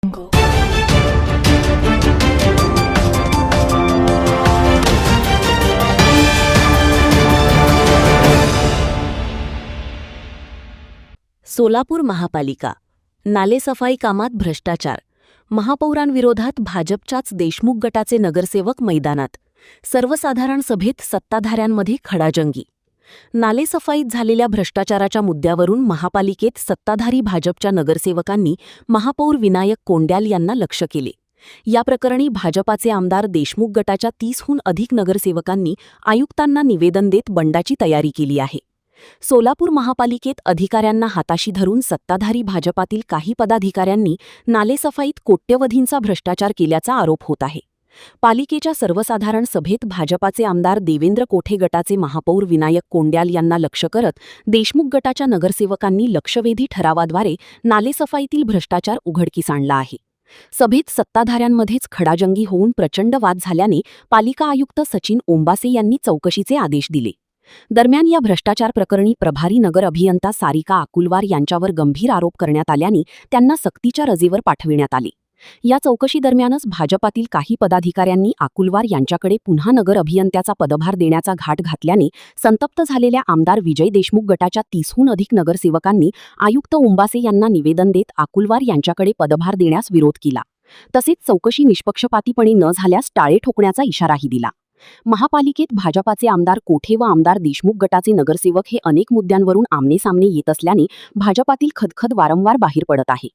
सोलापूर महापालिका नालेसफाई कामात भ्रष्टाचार, महापौरांविरोधात भाजपच्याच देशमुख गटाचे नगरसेवक मैदानात, सर्वसाधारण सभेत सत्ताधाऱ्यांमध्ये खडाजंगी. नालेसफाईत झालेल्या भ्रष्टाचाराच्या मुद्द्यावरून महापालिकेत सत्ताधारी भाजपच्या नगरसेवकांनी महापौर विनायक कोंड्याल यांना लक्ष्य केले. या प्रकरणी भाजपाचे आमदार देशमुख गटाच्या 30हून अधिक नगरसेवकांनी आयुक्तांना निवेदन देत बंडाची तयारी केली आहे. सोलापूर महापालिकेत अधिकाऱ्यांना हाताशी धरून सत्ताधारी भाजपातील काही पदाधिकाऱ्यांनी नालेसफाईत कोट्यवधींचा भ्रष्टाचार केल्याचा आरोप होत आहे. पालिकेच्या सर्वसाधारण सभेत भाजपाचे आमदार देवेंद्र कोठे गटाचे महापौर विनायक कोंड्याल यांना लक्ष्य करत देशमुख गटाच्या नगरसेवकांनी लक्षवेधी ठरावाद्वारे नालेसफाईतील भ्रष्टाचार उघडकीस आणला आहे. सभेत सत्ताधाऱ्यांमध्येच खडाजंगी होऊन प्रचंड वाद झाल्याने पालिका आयुक्त सचिन ओंबासे यांनी चौकशीचे आदेश दिले. दरम्यान या भ्रष्टाचार प्रकरणी प्रभारी नगर अभियंता सारिका अकुलवार यांच्यावर गंभीर आरोप करण्यात आल्याने त्यांना सक्तीच्या रजेवर पाठविण्यात आले. या चौकशीदरम्यानच भाजपातील काही पदाधिकाऱ्यांनी अकुलवार यांच्याकडे पुन्हा नगर अभियंत्याचा पदभार देण्याचा घाट घातल्याने संतप्त झालेल्या आमदार विजय देशमुख गटाच्या 30हून अधिक नगरसेवकांनी आयुक्त ओंबासे यांना निवेदन देत अकुलवार यांच्याकडे पदभार देण्यास विरोध केला. तसेच चौकशी निष्पक्षपातीपणे न झाल्यास टाळे ठोकण्याचा इशाराही दिला. महापालिकेत भाजपाचे आमदार कोठे व आमदार देशमुख गटाचे नगरसेवक हे अनेक मुद्द्यांवरून आमनेसामने येत असल्याने भाजपातील खदखद वारंवार बाहेर पडत आहे.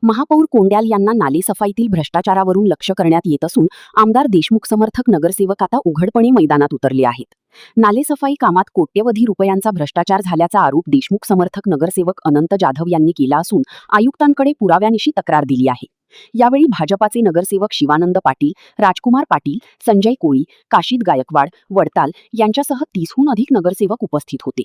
महापौर कोंड्याल यांना नालेसफाईतील भ्रष्टाचारावरून लक्ष करण्यात येत असून आमदार देशमुख समर्थक नगरसेवक आता उघडपणे मैदानात उतरले आहेत. नालेसफाई कामात कोट्यवधी रुपयांचा भ्रष्टाचार झाल्याचा आरोप देशमुख समर्थक नगरसेवक अनंत जाधव यांनी केला असून आयुक्तांकडे पुराव्यानिशी तक्रार दिली आहे. यावेळी भाजपाचे नगरसेवक शिवानंद पाटील, राजकुमार पाटील, संजय कोळी, काशीद गायकवाड, वडताल यांच्यासह 30हून अधिक नगरसेवक उपस्थित होते.